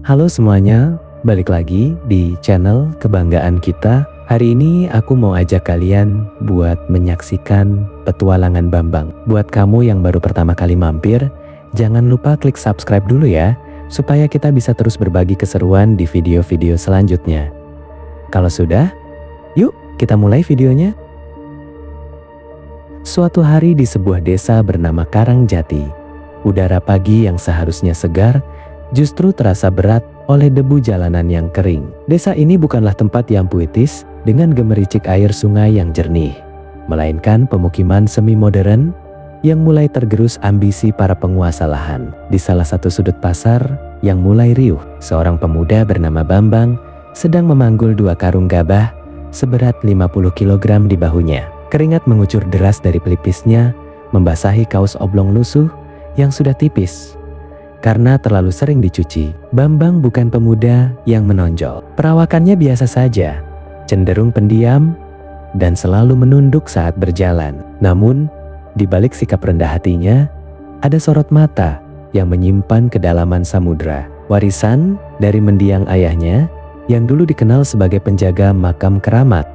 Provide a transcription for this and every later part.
Halo semuanya, balik lagi di channel kebanggaan kita. Hari ini aku mau ajak kalian buat menyaksikan petualangan Bambang. Buat kamu yang baru pertama kali mampir, jangan lupa klik subscribe dulu ya, supaya kita bisa terus berbagi keseruan di video-video selanjutnya. Kalau sudah, yuk kita mulai videonya. Suatu hari di sebuah desa bernama Karangjati, udara pagi yang seharusnya segar justru terasa berat oleh debu jalanan yang kering. Desa ini bukanlah tempat yang puitis dengan gemericik air sungai yang jernih, melainkan pemukiman semi-modern yang mulai tergerus ambisi para penguasa lahan. Di salah satu sudut pasar yang mulai riuh, seorang pemuda bernama Bambang sedang memanggul 2 karung gabah seberat 50 kg di bahunya. Keringat mengucur deras dari pelipisnya, membasahi kaos oblong lusuh yang sudah tipis karena terlalu sering dicuci. Bambang bukan pemuda yang menonjol. Perawakannya biasa saja, cenderung pendiam dan selalu menunduk saat berjalan. Namun, di balik sikap rendah hatinya, ada sorot mata yang menyimpan kedalaman samudra. Warisan dari mendiang ayahnya yang dulu dikenal sebagai penjaga makam keramat.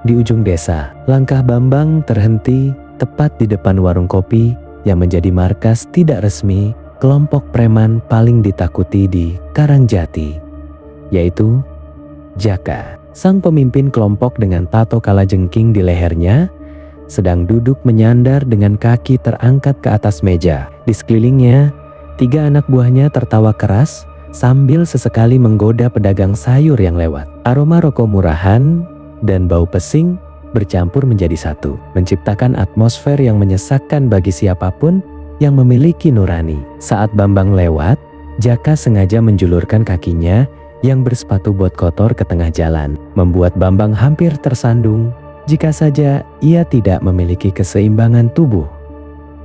Di ujung desa, langkah Bambang terhenti tepat di depan warung kopi yang menjadi markas tidak resmi kelompok preman paling ditakuti di Karangjati, yaitu Jaka. Sang pemimpin kelompok dengan tato kalajengking di lehernya sedang duduk menyandar dengan kaki terangkat ke atas meja. Di sekelilingnya, 3 anak buahnya tertawa keras sambil sesekali menggoda pedagang sayur yang lewat. Aroma rokok murahan dan bau pesing bercampur menjadi satu, menciptakan atmosfer yang menyesakkan bagi siapapun yang memiliki nurani. Saat Bambang lewat, Jaka sengaja menjulurkan kakinya yang bersepatu bot kotor ke tengah jalan, membuat Bambang hampir tersandung jika saja ia tidak memiliki keseimbangan tubuh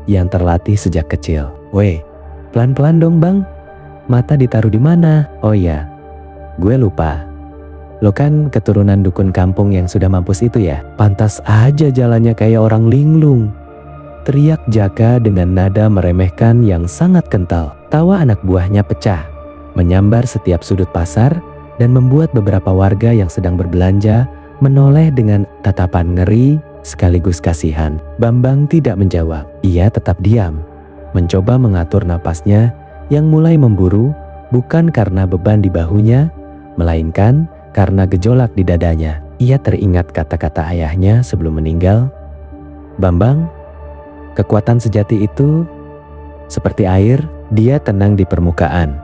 yang terlatih sejak kecil. Weh, pelan-pelan dong Bang, mata ditaruh di mana? Oh iya, gue lupa. Lo kan keturunan dukun kampung yang sudah mampus itu ya? Pantas aja jalannya kayak orang linglung, teriak Jaka dengan nada meremehkan yang sangat kental. Tawa anak buahnya pecah, menyambar setiap sudut pasar dan membuat beberapa warga yang sedang berbelanja menoleh dengan tatapan ngeri sekaligus kasihan. Bambang tidak menjawab. Ia tetap diam, mencoba mengatur napasnya yang mulai memburu, bukan karena beban di bahunya, melainkan karena gejolak di dadanya. Ia teringat kata-kata ayahnya sebelum meninggal. Bambang, kekuatan sejati itu seperti air, dia tenang di permukaan,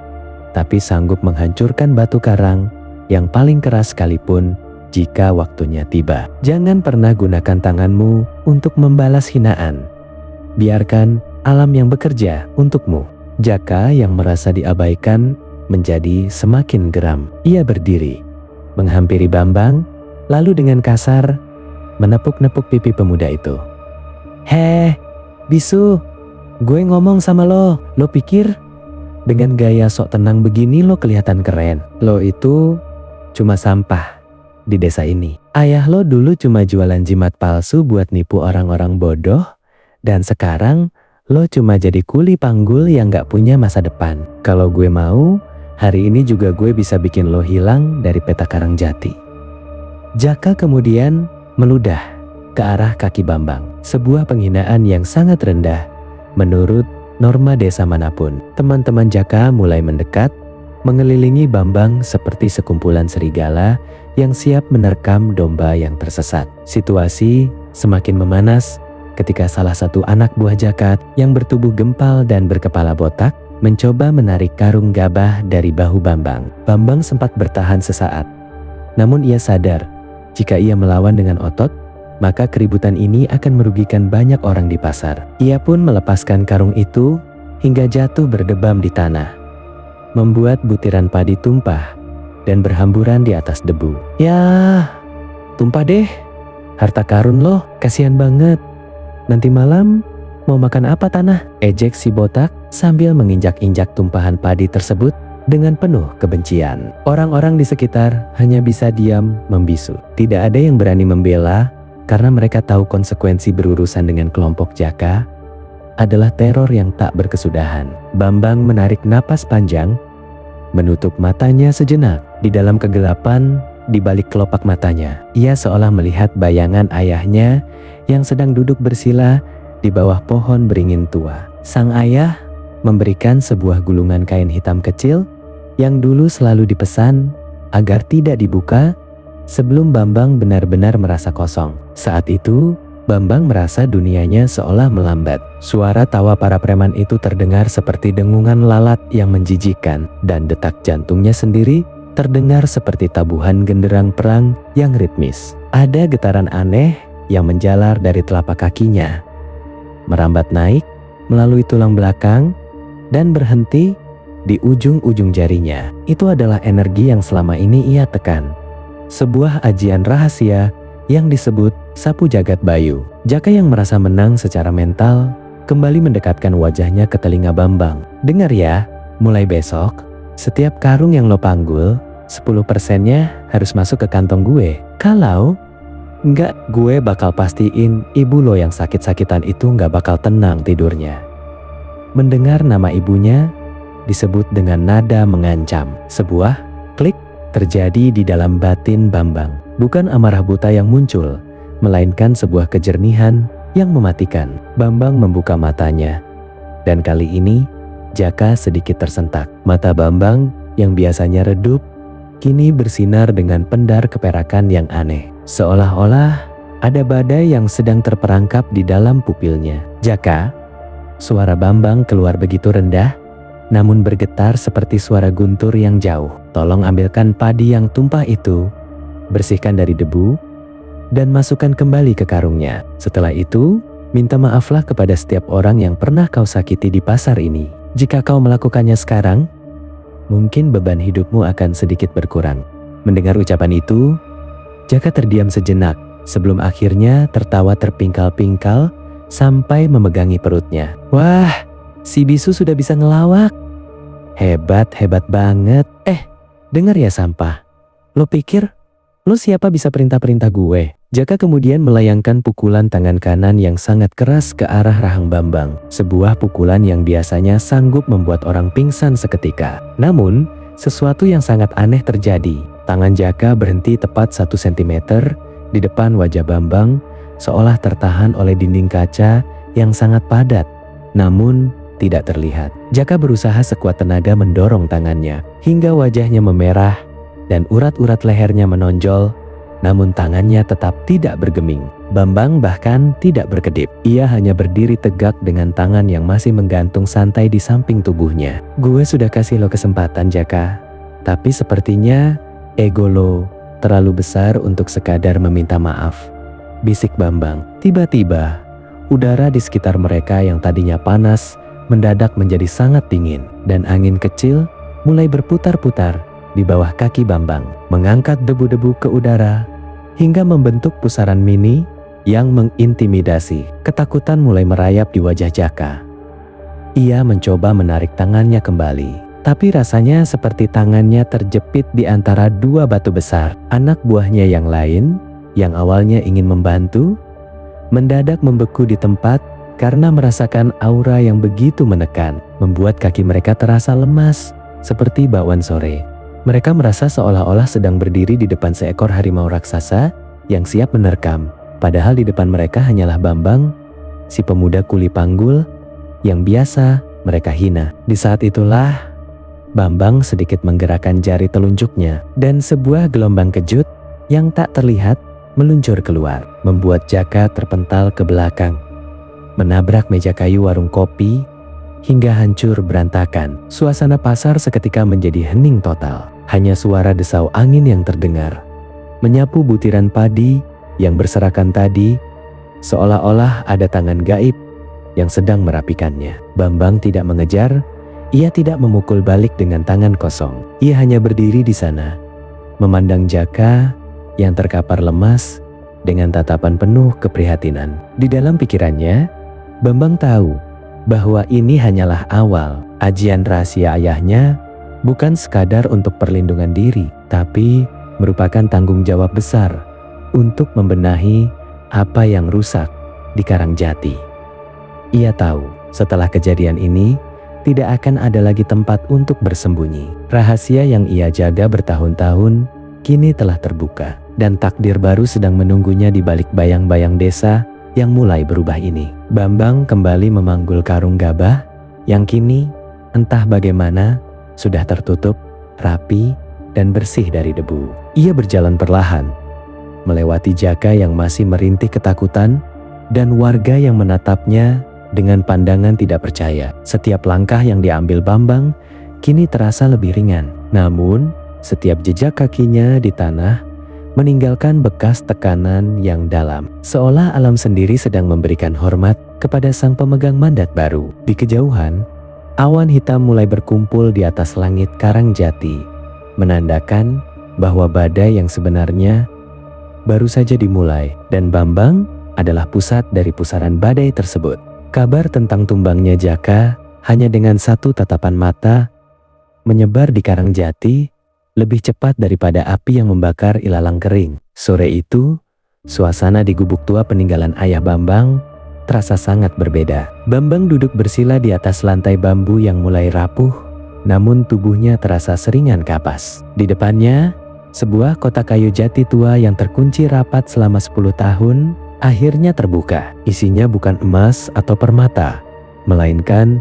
tapi sanggup menghancurkan batu karang yang paling keras sekalipun jika waktunya tiba. Jangan pernah gunakan tanganmu untuk membalas hinaan. Biarkan alam yang bekerja untukmu. Jaka yang merasa diabaikan menjadi semakin geram. Ia berdiri, menghampiri Bambang, lalu dengan kasar menepuk-nepuk pipi pemuda itu. Heh, bisu, gue ngomong sama lo pikir dengan gaya sok tenang begini lo kelihatan keren? Lo itu cuma sampah di desa ini. Ayah lo dulu cuma jualan jimat palsu buat nipu orang-orang bodoh, dan sekarang lo cuma jadi kuli panggul yang gak punya masa depan. Kalau gue mau, hari ini juga gue bisa bikin lo hilang dari peta Karangjati. Jaka kemudian meludah ke arah kaki Bambang. Sebuah penghinaan yang sangat rendah menurut norma desa manapun. Teman-teman Jaka mulai mendekat, mengelilingi Bambang seperti sekumpulan serigala yang siap menerkam domba yang tersesat. Situasi semakin memanas ketika salah satu anak buah Jaka yang bertubuh gempal dan berkepala botak mencoba menarik karung gabah dari bahu Bambang. Bambang sempat bertahan sesaat, namun ia sadar jika ia melawan dengan otot, maka keributan ini akan merugikan banyak orang di pasar. Ia pun melepaskan karung itu hingga jatuh berdebam di tanah, membuat butiran padi tumpah dan berhamburan di atas debu. Yah, tumpah deh harta karun lo, kasihan banget. Nanti malam mau makan apa tanah? Ejek si botak sambil menginjak-injak tumpahan padi tersebut dengan penuh kebencian. Orang-orang di sekitar hanya bisa diam membisu. Tidak ada yang berani membela karena mereka tahu konsekuensi berurusan dengan kelompok Jaka adalah teror yang tak berkesudahan. Bambang menarik napas panjang menutup matanya sejenak. Di dalam kegelapan, di balik kelopak matanya, ia seolah melihat bayangan ayahnya yang sedang duduk bersila di bawah pohon beringin tua. Sang ayah memberikan sebuah gulungan kain hitam kecil yang dulu selalu dipesan agar tidak dibuka sebelum Bambang benar-benar merasa kosong. Saat itu, Bambang merasa dunianya seolah melambat. Suara tawa para preman itu terdengar seperti dengungan lalat yang menjijikkan, dan detak jantungnya sendiri terdengar seperti tabuhan genderang perang yang ritmis. Ada getaran aneh yang menjalar dari telapak kakinya, merambat naik melalui tulang belakang, dan berhenti di ujung-ujung jarinya. Itu adalah energi yang selama ini ia tekan. Sebuah ajian rahasia yang disebut sapu jagat bayu. Jaka yang merasa menang secara mental kembali mendekatkan wajahnya ke telinga Bambang. Dengar ya, mulai besok setiap karung yang lo panggul 10%-nya harus masuk ke kantong gue. Kalau enggak, gue bakal pastiin ibu lo yang sakit-sakitan itu enggak bakal tenang tidurnya. Mendengar nama ibunya disebut dengan nada mengancam. Sebuah klik terjadi di dalam batin Bambang. Bukan amarah buta yang muncul, melainkan sebuah kejernihan yang mematikan. Bambang membuka matanya, dan kali ini Jaka sedikit tersentak. Mata Bambang yang biasanya redup kini bersinar dengan pendar keperakan yang aneh. Seolah-olah ada badai yang sedang terperangkap di dalam pupilnya. Jaka, suara Bambang keluar begitu rendah, namun bergetar seperti suara guntur yang jauh. Tolong ambilkan padi yang tumpah itu, bersihkan dari debu, dan masukkan kembali ke karungnya. Setelah itu, minta maaflah kepada setiap orang yang pernah kau sakiti di pasar ini. Jika kau melakukannya sekarang, mungkin beban hidupmu akan sedikit berkurang. Mendengar ucapan itu, Jaka terdiam sejenak, sebelum akhirnya tertawa terpingkal-pingkal sampai memegangi perutnya. Wah, si bisu sudah bisa ngelawak. Hebat banget. Dengar ya sampah. Lo pikir lo siapa bisa perintah-perintah gue? Jaka kemudian melayangkan pukulan tangan kanan yang sangat keras ke arah rahang Bambang. Sebuah pukulan yang biasanya sanggup membuat orang pingsan seketika. Namun, sesuatu yang sangat aneh terjadi. Tangan Jaka berhenti tepat 1 cm di depan wajah Bambang, seolah tertahan oleh dinding kaca yang sangat padat, namun tidak terlihat. Jaka berusaha sekuat tenaga mendorong tangannya, hingga wajahnya memerah dan urat-urat lehernya menonjol, namun tangannya tetap tidak bergeming. Bambang bahkan tidak berkedip. Ia hanya berdiri tegak dengan tangan yang masih menggantung santai di samping tubuhnya. Gue sudah kasih lo kesempatan Jaka, tapi sepertinya ego lo terlalu besar untuk sekadar meminta maaf, bisik Bambang. Tiba-tiba, udara di sekitar mereka yang tadinya panas mendadak menjadi sangat dingin, dan angin kecil mulai berputar-putar di bawah kaki Bambang, mengangkat debu-debu ke udara hingga membentuk pusaran mini yang mengintimidasi. Ketakutan mulai merayap di wajah Jaka. Ia mencoba menarik tangannya kembali, tapi rasanya seperti tangannya terjepit di antara dua batu besar. Anak buahnya yang lain, yang awalnya ingin membantu, mendadak membeku di tempat karena merasakan aura yang begitu menekan, membuat kaki mereka terasa lemas seperti bakwan sore. Mereka merasa seolah-olah sedang berdiri di depan seekor harimau raksasa yang siap menerkam, padahal di depan mereka hanyalah Bambang, si pemuda kuli panggul yang biasa mereka hina. Di saat itulah Bambang sedikit menggerakkan jari telunjuknya, dan sebuah gelombang kejut yang tak terlihat meluncur keluar, membuat Jaka terpental ke belakang, menabrak meja kayu warung kopi hingga hancur berantakan. Suasana pasar seketika menjadi hening total. Hanya suara desau angin yang terdengar, menyapu butiran padi yang berserakan tadi, seolah-olah ada tangan gaib yang sedang merapikannya. Bambang tidak mengejar, ia tidak memukul balik dengan tangan kosong. Ia hanya berdiri di sana, memandang Jaka yang terkapar lemas dengan tatapan penuh keprihatinan. Di dalam pikirannya, Bambang tahu bahwa ini hanyalah awal. Ajian rahasia ayahnya bukan sekadar untuk perlindungan diri, tapi merupakan tanggung jawab besar untuk membenahi apa yang rusak di Karangjati. Ia tahu setelah kejadian ini, tidak akan ada lagi tempat untuk bersembunyi. Rahasia yang ia jaga bertahun-tahun kini telah terbuka, dan takdir baru sedang menunggunya di balik bayang-bayang desa yang mulai berubah ini. Bambang kembali memanggul karung gabah yang kini entah bagaimana sudah tertutup, rapi, dan bersih dari debu. Ia berjalan perlahan, melewati Jaka yang masih merintih ketakutan dan warga yang menatapnya dengan pandangan tidak percaya. Setiap langkah yang diambil Bambang kini terasa lebih ringan. Namun, setiap jejak kakinya di tanah meninggalkan bekas tekanan yang dalam. Seolah alam sendiri sedang memberikan hormat kepada sang pemegang mandat baru. Di kejauhan, awan hitam mulai berkumpul di atas langit Karangjati, menandakan bahwa badai yang sebenarnya baru saja dimulai, dan Bambang adalah pusat dari pusaran badai tersebut. Kabar tentang tumbangnya Jaka hanya dengan satu tatapan mata menyebar di Karangjati lebih cepat daripada api yang membakar ilalang kering. Sore itu, suasana di gubuk tua peninggalan ayah Bambang terasa sangat berbeda. Bambang duduk bersila di atas lantai bambu yang mulai rapuh, namun tubuhnya terasa seringan kapas. Di depannya, sebuah kotak kayu jati tua yang terkunci rapat selama 10 tahun akhirnya terbuka. Isinya bukan emas atau permata, melainkan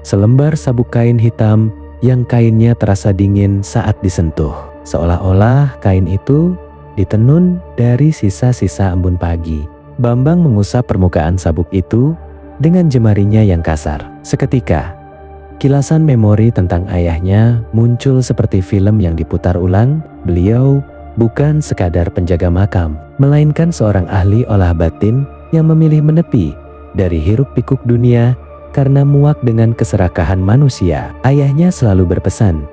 selembar sabuk kain hitam yang kainnya terasa dingin saat disentuh. Seolah-olah kain itu ditenun dari sisa-sisa embun pagi. Bambang mengusap permukaan sabuk itu dengan jemarinya yang kasar. Seketika, kilasan memori tentang ayahnya muncul seperti film yang diputar ulang. Beliau bukan sekadar penjaga makam, melainkan seorang ahli olah batin yang memilih menepi dari hiruk pikuk dunia karena muak dengan keserakahan manusia. Ayahnya selalu berpesan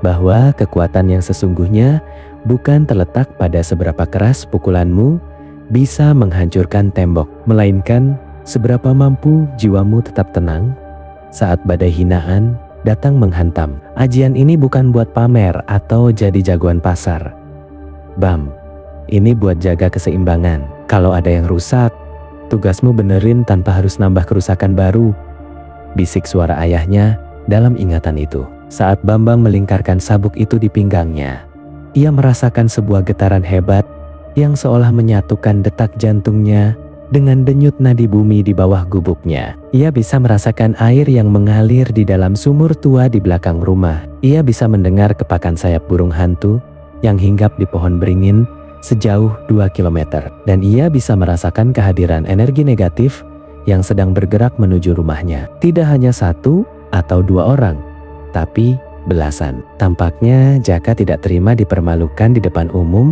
bahwa kekuatan yang sesungguhnya bukan terletak pada seberapa keras pukulanmu bisa menghancurkan tembok, melainkan seberapa mampu jiwamu tetap tenang saat badai hinaan datang menghantam. Ajian ini bukan buat pamer atau jadi jagoan pasar, Bam. Ini buat jaga keseimbangan. Kalau ada yang rusak, tugasmu benerin tanpa harus nambah kerusakan baru, bisik suara ayahnya dalam ingatan itu. Saat Bambang melingkarkan sabuk itu di pinggangnya, ia merasakan sebuah getaran hebat yang seolah menyatukan detak jantungnya dengan denyut nadi bumi di bawah gubuknya. Ia bisa merasakan air yang mengalir di dalam sumur tua di belakang rumah. Ia bisa mendengar kepakan sayap burung hantu yang hinggap di pohon beringin sejauh 2 km. Dan ia bisa merasakan kehadiran energi negatif yang sedang bergerak menuju rumahnya. Tidak hanya 1 atau 2 orang, tapi belasan. Tampaknya Jaka tidak terima dipermalukan di depan umum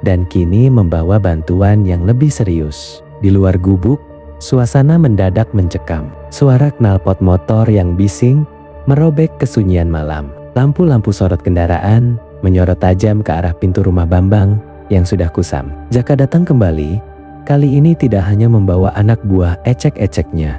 dan kini membawa bantuan yang lebih serius. Di luar gubuk, suasana mendadak mencekam. Suara knalpot motor yang bising merobek kesunyian malam. Lampu-lampu sorot kendaraan menyorot tajam ke arah pintu rumah Bambang yang sudah kusam. Jaka datang kembali, kali ini tidak hanya membawa anak buah ecek-eceknya,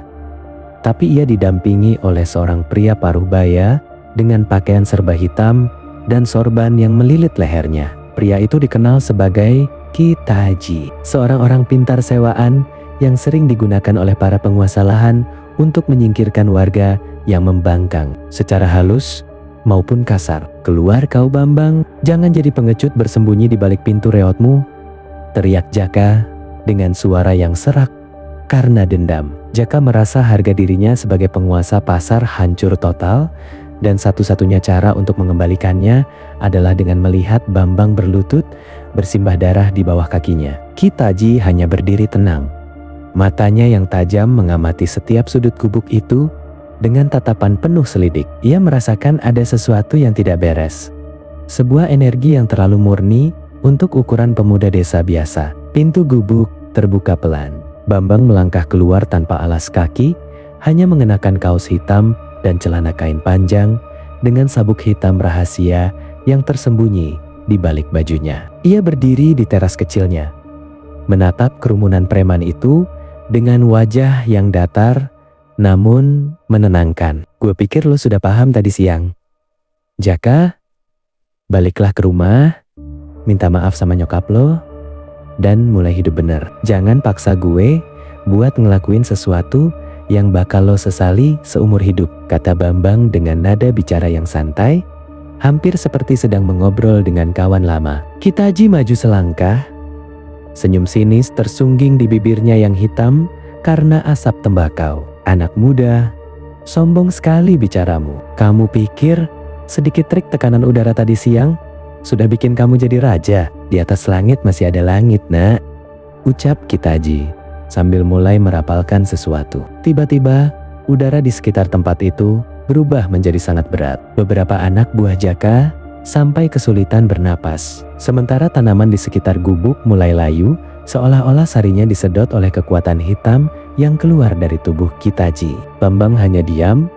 tapi ia didampingi oleh seorang pria paruh baya dengan pakaian serba hitam dan sorban yang melilit lehernya. Pria itu dikenal sebagai Ki Taji, seorang orang pintar sewaan yang sering digunakan oleh para penguasa lahan untuk menyingkirkan warga yang membangkang secara halus maupun kasar. "Keluar kau Bambang, jangan jadi pengecut bersembunyi di balik pintu reotmu," teriak Jaka dengan suara yang serak karena dendam. Jaka merasa harga dirinya sebagai penguasa pasar hancur total, dan satu-satunya cara untuk mengembalikannya adalah dengan melihat Bambang berlutut bersimbah darah di bawah kakinya. Ki Taji hanya berdiri tenang. Matanya yang tajam mengamati setiap sudut gubuk itu dengan tatapan penuh selidik. Ia merasakan ada sesuatu yang tidak beres. Sebuah energi yang terlalu murni untuk ukuran pemuda desa biasa. Pintu gubuk terbuka pelan. Bambang melangkah keluar tanpa alas kaki, hanya mengenakan kaos hitam dan celana kain panjang dengan sabuk hitam rahasia yang tersembunyi di balik bajunya. Ia berdiri di teras kecilnya, menatap kerumunan preman itu dengan wajah yang datar namun menenangkan. "Gue pikir lo sudah paham tadi siang, Jaka. Baliklah ke rumah, minta maaf sama nyokap lo, dan mulai hidup bener. Jangan paksa gue buat ngelakuin sesuatu yang bakal lo sesali seumur hidup, kata Bambang dengan nada bicara yang santai, hampir seperti sedang mengobrol dengan kawan lama. Kitaji maju selangkah. Senyum sinis tersungging di bibirnya yang hitam karena asap tembakau. Anak muda, sombong sekali bicaramu. Kamu pikir sedikit trik tekanan udara tadi siang sudah bikin kamu jadi raja? Di atas langit masih ada langit, nak, ucap Kitaji sambil mulai merapalkan sesuatu. Tiba-tiba, udara di sekitar tempat itu berubah menjadi sangat berat. Beberapa anak buah Jaka sampai kesulitan bernapas. Sementara tanaman di sekitar gubuk mulai layu, seolah-olah sarinya disedot oleh kekuatan hitam yang keluar dari tubuh Kitaji. Bambang hanya diam.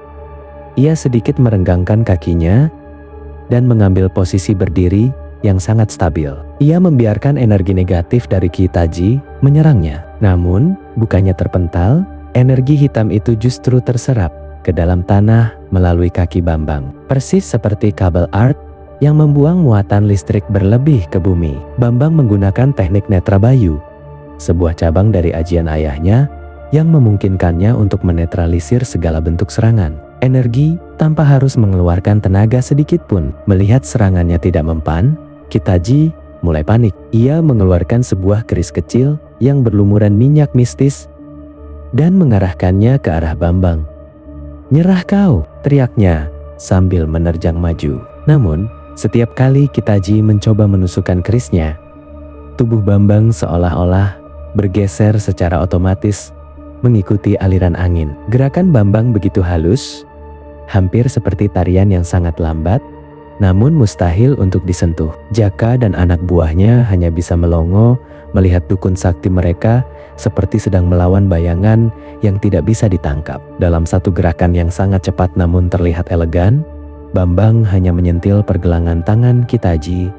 Ia sedikit merenggangkan kakinya dan mengambil posisi berdiri yang sangat stabil. Ia membiarkan energi negatif dari Kitaji menyerangnya. Namun, bukannya terpental, energi hitam itu justru terserap ke dalam tanah melalui kaki Bambang. Persis seperti kabel arc yang membuang muatan listrik berlebih ke bumi. Bambang menggunakan teknik Netra Bayu, sebuah cabang dari ajian ayahnya yang memungkinkannya untuk menetralisir segala bentuk serangan. Energi tanpa harus mengeluarkan tenaga sedikit pun. Melihat serangannya tidak mempan, Kitaji mulai panik. Ia mengeluarkan sebuah keris kecil yang berlumuran minyak mistis dan mengarahkannya ke arah Bambang. "Nyerah kau!" teriaknya sambil menerjang maju. Namun, setiap kali Kitaji mencoba menusukkan kerisnya, tubuh Bambang seolah-olah bergeser secara otomatis mengikuti aliran angin. Gerakan Bambang begitu halus, hampir seperti tarian yang sangat lambat, namun mustahil untuk disentuh. Jaka dan anak buahnya hanya bisa melongo melihat dukun sakti mereka seperti sedang melawan bayangan yang tidak bisa ditangkap. Dalam satu gerakan yang sangat cepat namun terlihat elegan, Bambang hanya menyentil pergelangan tangan Kitaji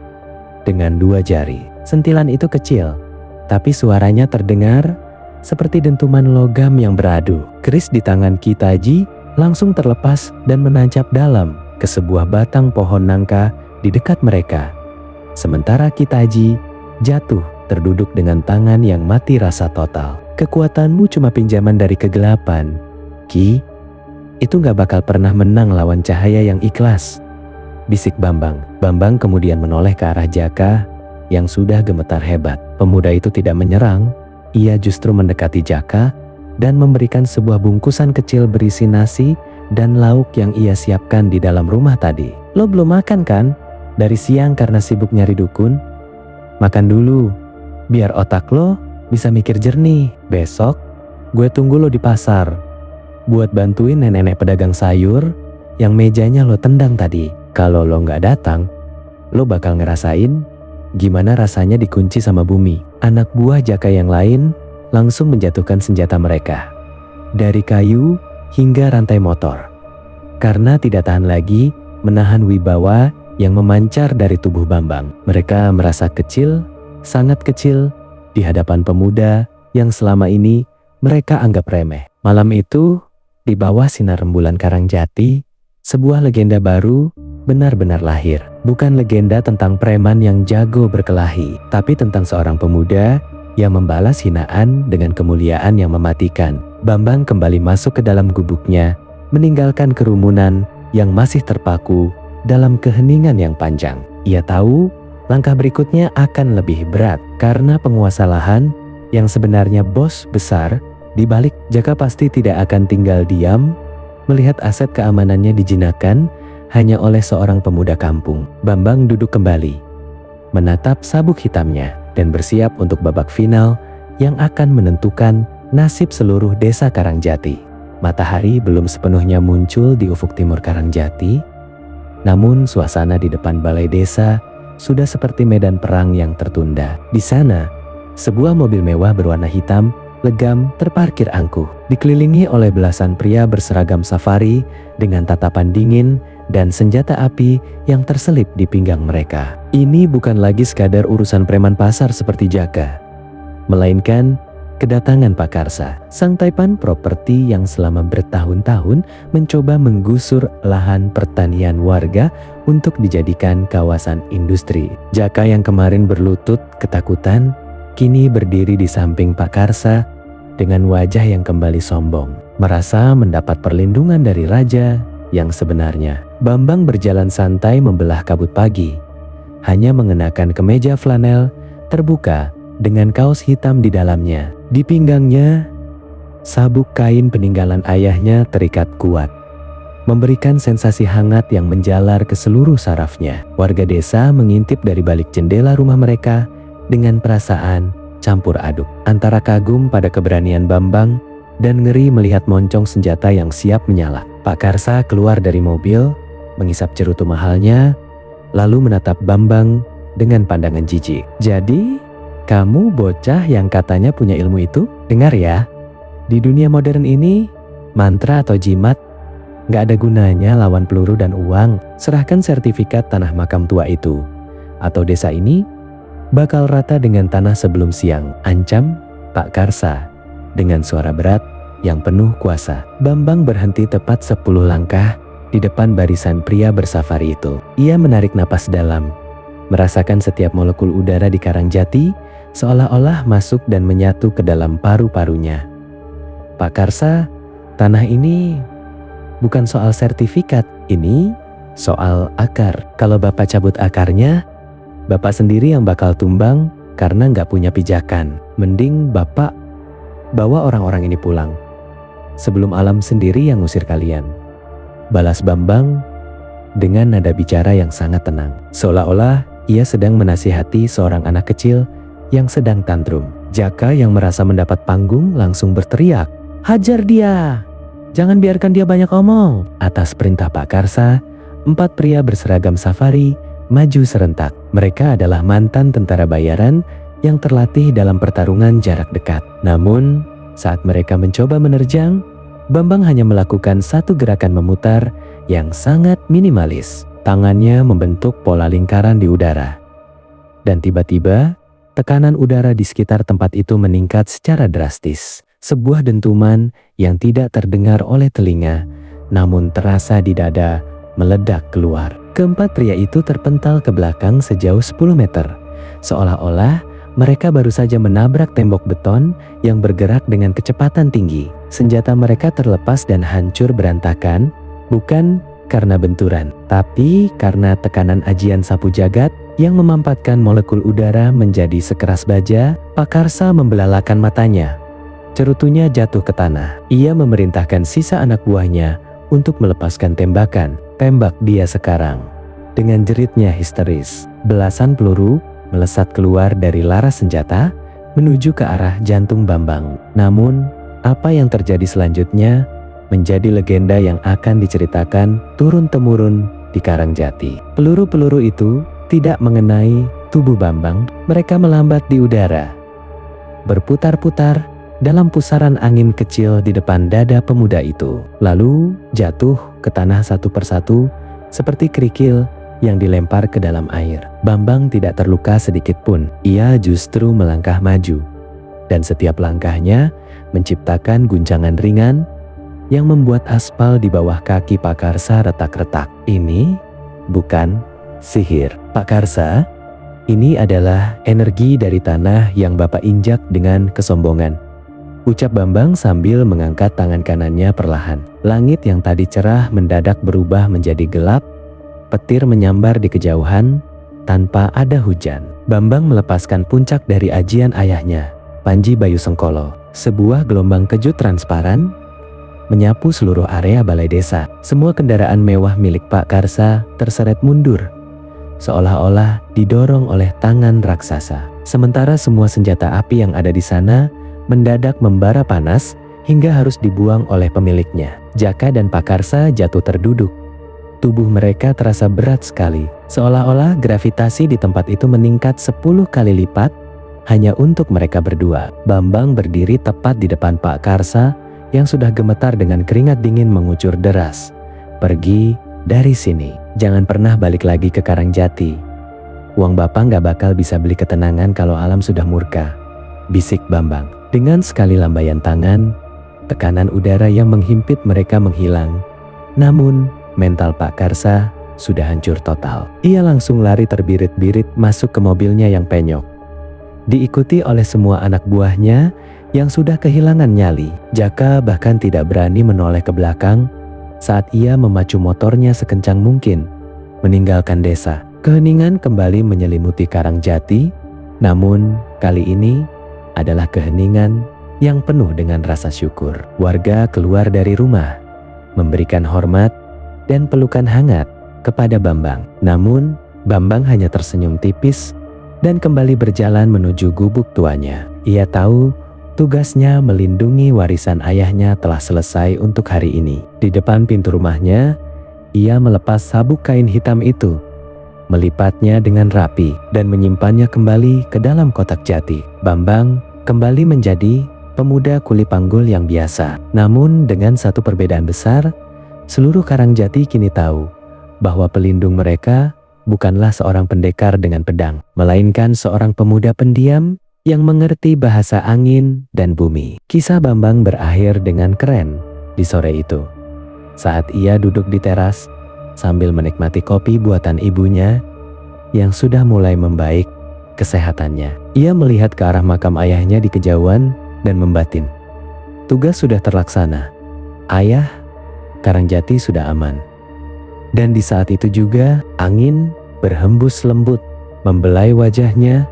dengan 2 jari. Sentilan itu kecil, tapi suaranya terdengar seperti dentuman logam yang beradu. Keris di tangan Kitaji langsung terlepas dan menancap dalam ke sebuah batang pohon nangka di dekat mereka. Sementara Kitaji jatuh terduduk dengan tangan yang mati rasa total. "Kekuatanmu cuma pinjaman dari kegelapan, Ki. Itu gak bakal pernah menang lawan cahaya yang ikhlas," bisik Bambang. Bambang kemudian menoleh ke arah Jaka yang sudah gemetar hebat. Pemuda itu tidak menyerang, ia justru mendekati Jaka dan memberikan sebuah bungkusan kecil berisi nasi dan lauk yang ia siapkan di dalam rumah tadi. "Lo belum makan kan? Dari siang karena sibuk nyari dukun? Makan dulu, biar otak lo bisa mikir jernih. Besok, gue tunggu lo di pasar buat bantuin nenek-nenek pedagang sayur yang mejanya lo tendang tadi. Kalau lo nggak datang, lo bakal ngerasain gimana rasanya dikunci sama bumi." Anak buah Jaka yang lain langsung menjatuhkan senjata mereka, dari kayu hingga rantai motor, karena tidak tahan lagi menahan wibawa yang memancar dari tubuh Bambang. Mereka merasa kecil, sangat kecil, di hadapan pemuda yang selama ini mereka anggap remeh. Malam itu, di bawah sinar rembulan Karangjati, sebuah legenda baru benar-benar lahir. Bukan legenda tentang preman yang jago berkelahi, tapi tentang seorang pemuda yang membalas hinaan dengan kemuliaan yang mematikan. Bambang kembali masuk ke dalam gubuknya, meninggalkan kerumunan yang masih terpaku dalam keheningan yang panjang. Ia tahu langkah berikutnya akan lebih berat, karena penguasa lahan yang sebenarnya bos besar di balik Jaka pasti tidak akan tinggal diam melihat aset keamanannya dijinakkan hanya oleh seorang pemuda kampung. Bambang duduk kembali, menatap sabuk hitamnya, dan bersiap untuk babak final yang akan menentukan nasib seluruh desa Karangjati. Matahari belum sepenuhnya muncul di ufuk timur Karangjati, namun suasana di depan balai desa sudah seperti medan perang yang tertunda. Di sana, sebuah mobil mewah berwarna hitam legam terparkir angkuh, dikelilingi oleh belasan pria berseragam safari dengan tatapan dingin dan senjata api yang terselip di pinggang mereka. Ini bukan lagi sekadar urusan preman pasar seperti Jaka, melainkan kedatangan Pak Karsa, sang taipan properti yang selama bertahun-tahun mencoba menggusur lahan pertanian warga untuk dijadikan kawasan industri. Jaka yang kemarin berlutut ketakutan, kini berdiri di samping Pak Karsa dengan wajah yang kembali sombong. merasa mendapat perlindungan dari raja yang sebenarnya. Bambang berjalan santai membelah kabut pagi, hanya mengenakan kemeja flanel terbuka dengan kaos hitam di dalamnya. Di pinggangnya, sabuk kain peninggalan ayahnya terikat kuat, memberikan sensasi hangat yang menjalar ke seluruh sarafnya. Warga desa mengintip dari balik jendela rumah mereka dengan perasaan campur aduk antara kagum pada keberanian Bambang dan ngeri melihat moncong senjata yang siap menyala. Pak Karsa keluar dari mobil, mengisap cerutu mahalnya, lalu menatap Bambang dengan pandangan jijik. "Jadi, kamu bocah yang katanya punya ilmu itu? Dengar ya, di dunia modern ini, mantra atau jimat gak ada gunanya lawan peluru dan uang. Serahkan sertifikat tanah makam tua itu, atau desa ini bakal rata dengan tanah sebelum siang," ancam Pak Karsa dengan suara berat yang penuh kuasa. Bambang berhenti tepat 10 langkah di depan barisan pria bersafari itu. Ia menarik napas dalam, merasakan setiap molekul udara di Karangjati seolah-olah masuk dan menyatu ke dalam paru-parunya. "Pak Karsa, tanah ini bukan soal sertifikat, ini soal akar. Kalau Bapak cabut akarnya, Bapak sendiri yang bakal tumbang karena nggak punya pijakan. Mending Bapak bawa orang-orang ini pulang sebelum alam sendiri yang ngusir kalian," balas Bambang dengan nada bicara yang sangat tenang, seolah-olah ia sedang menasihati seorang anak kecil yang sedang tantrum. Jaka yang merasa mendapat panggung langsung berteriak, "Hajar dia! Jangan biarkan dia banyak omong." Atas perintah Pak Karsa, 4 pria berseragam safari maju serentak. Mereka adalah mantan tentara bayaran yang terlatih dalam pertarungan jarak dekat. Namun, saat mereka mencoba menerjang, Bambang hanya melakukan satu gerakan memutar yang sangat minimalis. Tangannya membentuk pola lingkaran di udara. Dan tiba-tiba, tekanan udara di sekitar tempat itu meningkat secara drastis. Sebuah dentuman yang tidak terdengar oleh telinga, namun terasa di dada, meledak keluar. Keempat pria itu terpental ke belakang sejauh 10 meter. Seolah-olah mereka baru saja menabrak tembok beton yang bergerak dengan kecepatan tinggi. Senjata mereka terlepas dan hancur berantakan, bukan karena benturan, tapi karena tekanan ajian sapu jagat yang memampatkan molekul udara menjadi sekeras baja. Pak Karsa membelalakan matanya. Cerutunya jatuh ke tanah. Ia memerintahkan sisa anak buahnya untuk melepaskan tembakan. "Tembak dia sekarang." Dengan jeritnya histeris, belasan peluru melesat keluar dari laras senjata menuju ke arah jantung Bambang. Namun, apa yang terjadi selanjutnya menjadi legenda yang akan diceritakan turun-temurun di Karangjati. Peluru-peluru itu tidak mengenai tubuh Bambang, mereka melambat di udara, berputar-putar dalam pusaran angin kecil di depan dada pemuda itu, lalu jatuh ke tanah satu persatu seperti kerikil yang dilempar ke dalam air. Bambang tidak terluka sedikit pun. Ia justru melangkah maju, dan setiap langkahnya menciptakan guncangan ringan yang membuat aspal di bawah kaki Pak Karsa retak-retak. "Ini bukan sihir, Pak Karsa. Ini adalah energi dari tanah yang Bapak injak dengan kesombongan," ucap Bambang sambil mengangkat tangan kanannya perlahan. Langit yang tadi cerah mendadak berubah menjadi gelap. Petir menyambar di kejauhan tanpa ada hujan. Bambang melepaskan puncak dari ajian ayahnya, Panji Bayu Sengkolo. Sebuah gelombang kejut transparan menyapu seluruh area balai desa. Semua kendaraan mewah milik Pak Karsa terseret mundur, seolah-olah didorong oleh tangan raksasa. Sementara semua senjata api yang ada di sana mendadak membara panas hingga harus dibuang oleh pemiliknya. Jaka dan Pak Karsa jatuh terduduk. Tubuh mereka terasa berat sekali, seolah-olah gravitasi di tempat itu meningkat 10 kali lipat hanya untuk mereka berdua. Bambang berdiri tepat di depan Pak Karsa yang sudah gemetar dengan keringat dingin mengucur deras. "Pergi dari sini, jangan pernah balik lagi ke Karangjati. Uang Bapak nggak bakal bisa beli ketenangan kalau alam sudah murka," bisik Bambang. Dengan sekali lambaian tangan, tekanan udara yang menghimpit mereka menghilang. Namun, mental Pak Karsa sudah hancur total. Ia langsung lari terbirit-birit masuk ke mobilnya yang penyok. diikuti oleh semua anak buahnya yang sudah kehilangan nyali. Jaka bahkan tidak berani menoleh ke belakang saat ia memacu motornya sekencang mungkin meninggalkan desa. Keheningan kembali menyelimuti Karangjati, namun kali ini adalah keheningan yang penuh dengan rasa syukur. Warga keluar dari rumah, memberikan hormat dan pelukan hangat kepada Bambang. Namun, Bambang hanya tersenyum tipis dan kembali berjalan menuju gubuk tuanya. Ia tahu tugasnya melindungi warisan ayahnya telah selesai untuk hari ini. Di depan pintu rumahnya, ia melepas sabuk kain hitam itu, melipatnya dengan rapi, dan menyimpannya kembali ke dalam kotak jati. Bambang kembali menjadi pemuda kuli panggul yang biasa. Namun dengan satu perbedaan besar, seluruh Karangjati kini tahu bahwa pelindung mereka bukanlah seorang pendekar dengan pedang, melainkan seorang pemuda pendiam yang mengerti bahasa angin dan bumi. Kisah Bambang berakhir dengan keren di sore itu. Saat ia duduk di teras sambil menikmati kopi buatan ibunya yang sudah mulai membaik kesehatannya. Ia melihat ke arah makam ayahnya di kejauhan dan membatin. Tugas sudah terlaksana. Ayah, Karangjati sudah aman. Dan di saat itu juga angin berhembus lembut membelai wajahnya,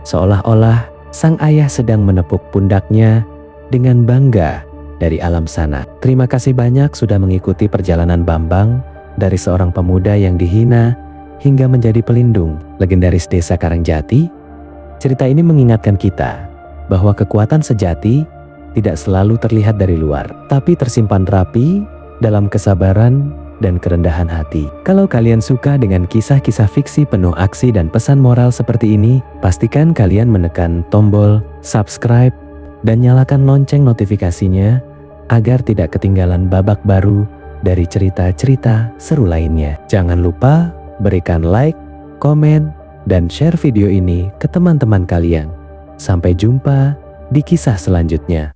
seolah-olah sang ayah sedang menepuk pundaknya dengan bangga dari alam sana. Terima kasih banyak sudah mengikuti perjalanan Bambang dari seorang pemuda yang dihina hingga menjadi pelindung legendaris desa Karangjati. Cerita ini mengingatkan kita bahwa kekuatan sejati tidak selalu terlihat dari luar, tapi tersimpan rapi dalam kesabaran dan kerendahan hati. Kalau kalian suka dengan kisah-kisah fiksi penuh aksi dan pesan moral seperti ini, pastikan kalian menekan tombol subscribe dan nyalakan lonceng notifikasinya agar tidak ketinggalan babak baru dari cerita-cerita seru lainnya. Jangan lupa berikan like, komen, dan share video ini ke teman-teman kalian. Sampai jumpa di kisah selanjutnya.